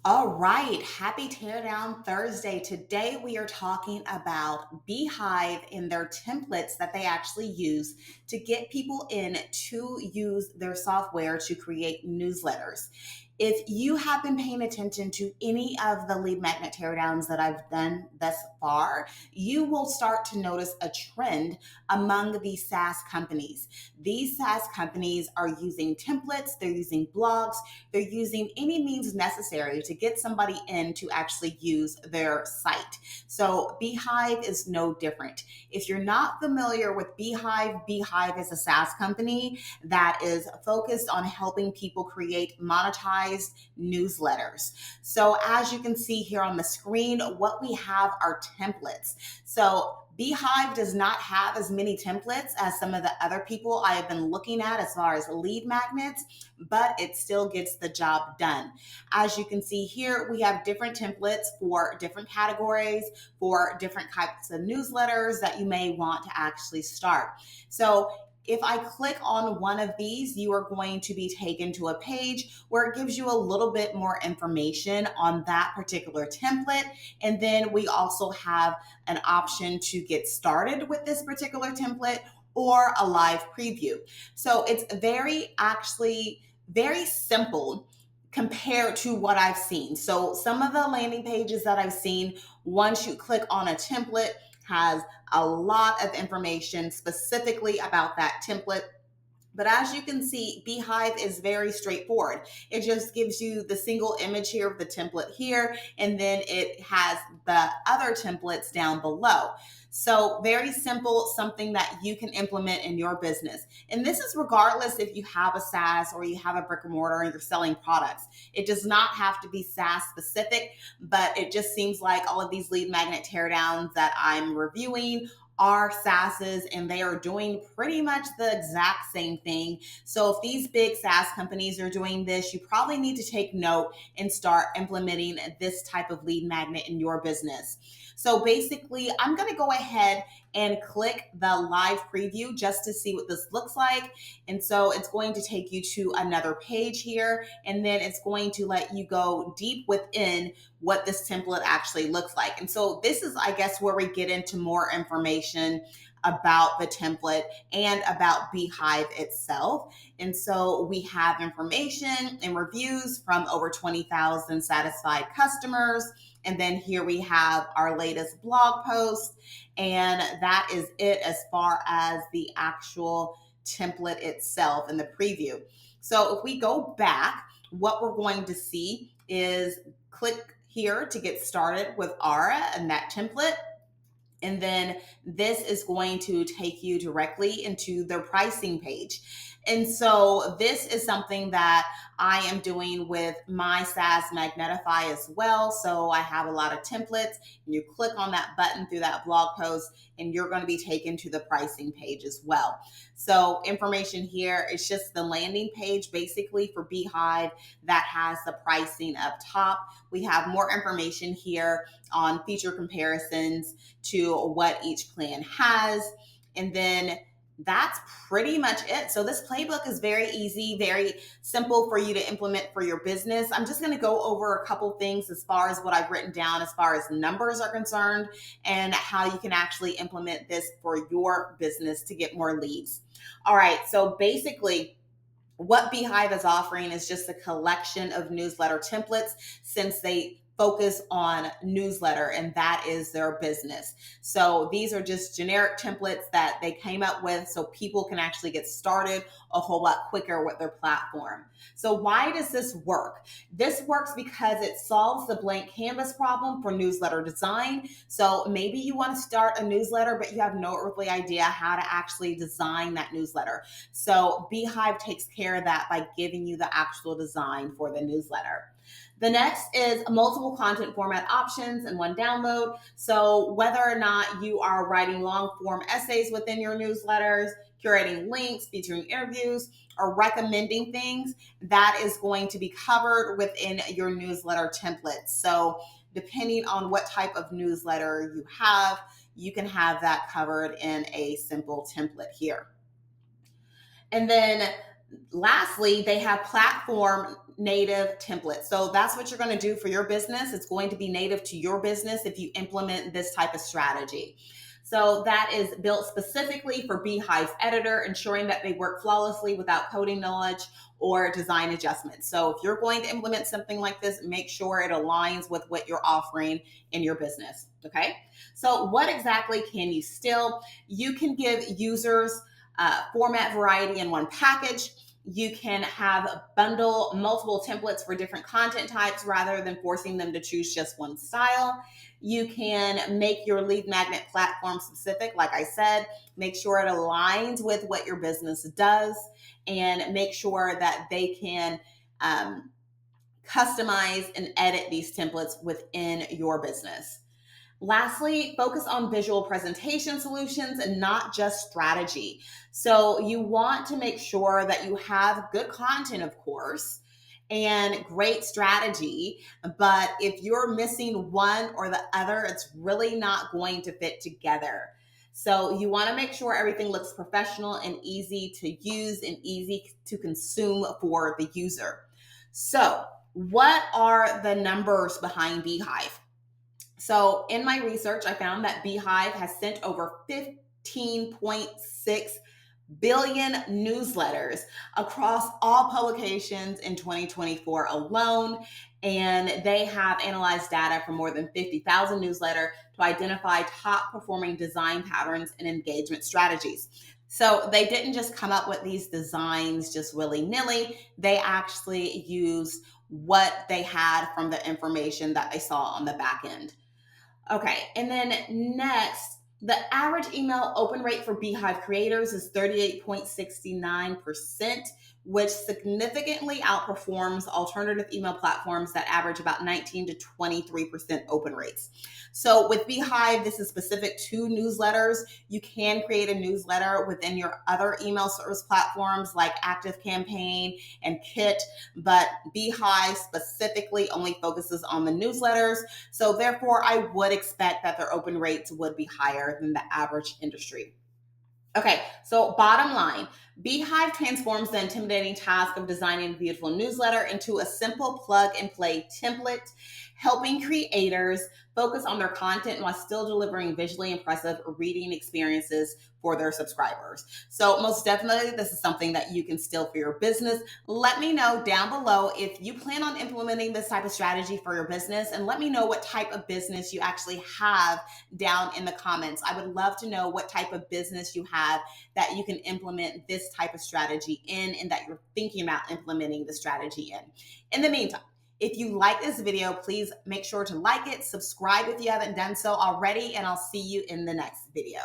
All right, happy Teardown Thursday. Today we are talking about Beehiiv and their templates that they actually use to get people in to use their software to create newsletters. If you have been paying attention to any of the lead magnet teardowns that I've done thus far, you will start to notice a trend among these SaaS companies. These SaaS companies are using templates, they're using blogs, they're using any means necessary to get somebody in to actually use their site. So Beehiiv is no different. If you're not familiar with Beehiiv, Beehiiv is a SaaS company that is focused on helping people create monetized newsletters. So as you can see here on the screen, what we have are templates. So Beehiiv does not have as many templates as some of the other people I have been looking at as far as lead magnets, but it still gets the job done. As you can see here, we have different templates for different categories, for different types of newsletters that you may want to actually start. So if I click on one of these, you are going to be taken to a page where it gives you a little bit more information on that particular template. And then we also have an option to get started with this particular template or a live preview. So it's very simple compared to what I've seen. So some of the landing pages that I've seen, once you click on a template, has a lot of information specifically about that template. But as you can see, Beehiiv is very straightforward. It just gives you the single image here of the template here, and then it has the other templates down below. So very simple, something that you can implement in your business. And this is regardless if you have a SaaS or you have a brick and mortar and you're selling products. It does not have to be SaaS specific, but it just seems like all of these lead magnet teardowns that I'm reviewing are SaaSes, and they are doing pretty much the exact same thing. So if these big SaaS companies are doing this, you probably need to take note and start implementing this type of lead magnet in your business. So basically, I'm going to go ahead and click the live preview just to see what this looks like. And so it's going to take you to another page here, and then it's going to let you go deep within what this template actually looks like. And so this is, I guess, where we get into more information about the template and about Beehiiv itself. And so we have information and reviews from over 20,000 satisfied customers. And then here we have our latest blog post. And that is it as far as the actual template itself and the preview. So if we go back, what we're going to see is click here to get started with Aura and that template. And then this is going to take you directly into their pricing page. And so this is something that I am doing with my SaaS Magnetify as well. So I have a lot of templates, and you click on that button through that blog post, and you're going to be taken to the pricing page as well. So information here is just the landing page basically for Beehiiv that has the pricing up top. We have more information here on feature comparisons to what each plan has. And then that's pretty much it. So this playbook is very easy, very simple for you to implement for your business. I'm just going to go over a couple things as far as what I've written down as far as numbers are concerned and how you can actually implement this for your business to get more leads. All right. So basically, what Beehiiv is offering is just a collection of newsletter templates since they focus on newsletter and that is their business. So these are just generic templates that they came up with so people can actually get started a whole lot quicker with their platform. So why does this work? This works because it solves the blank canvas problem for newsletter design. So maybe you want to start a newsletter, but you have no earthly idea how to actually design that newsletter. So Beehiiv takes care of that by giving you the actual design for the newsletter. The next is multiple content format options in one download. So whether or not you are writing long form essays within your newsletters, curating links, featuring interviews, or recommending things, that is going to be covered within your newsletter templates. So depending on what type of newsletter you have, you can have that covered in a simple template here. And then lastly, they have platform native template. So that's what you're going to do for your business. It's going to be native to your business if you implement this type of strategy. So that is built specifically for Beehiiv's editor, ensuring that they work flawlessly without coding knowledge or design adjustments. So if you're going to implement something like this, make sure it aligns with what you're offering in your business. Okay. So what exactly can you steal? You can give users format variety in one package. You can bundle multiple templates for different content types rather than forcing them to choose just one style. You can make your lead magnet platform specific. Like I said, make sure it aligns with what your business does, and make sure that they can customize and edit these templates within your business. Lastly, focus on visual presentation solutions and not just strategy. So you want to make sure that you have good content, of course, and great strategy. But if you're missing one or the other, it's really not going to fit together. So you want to make sure everything looks professional and easy to use and easy to consume for the user. So what are the numbers behind Beehiiv? So in my research, I found that Beehiiv has sent over 15.6 billion newsletters across all publications in 2024 alone. And they have analyzed data from more than 50,000 newsletters to identify top performing design patterns and engagement strategies. So they didn't just come up with these designs just willy-nilly. They actually used what they had from the information that they saw on the back end. Okay, and then next, the average email open rate for Beehiiv creators is 38.69%, which significantly outperforms alternative email platforms that average about 19 to 23% open rates. So with Beehiiv, this is specific to newsletters. You can create a newsletter within your other email service platforms like ActiveCampaign and Kit, but Beehiiv specifically only focuses on the newsletters. So therefore, I would expect that their open rates would be higher than the average industry. Okay, so bottom line, Beehiiv transforms the intimidating task of designing a beautiful newsletter into a simple plug and play template, helping creators focus on their content while still delivering visually impressive reading experiences for their subscribers. So most definitely, this is something that you can steal for your business. Let me know down below if you plan on implementing this type of strategy for your business, and let me know what type of business you actually have down in the comments. I would love to know what type of business you have that you can implement this type of strategy in, and that you're thinking about implementing the strategy in. In the meantime, if you like this video, please make sure to like it, subscribe if you haven't done so already, and I'll see you in the next video.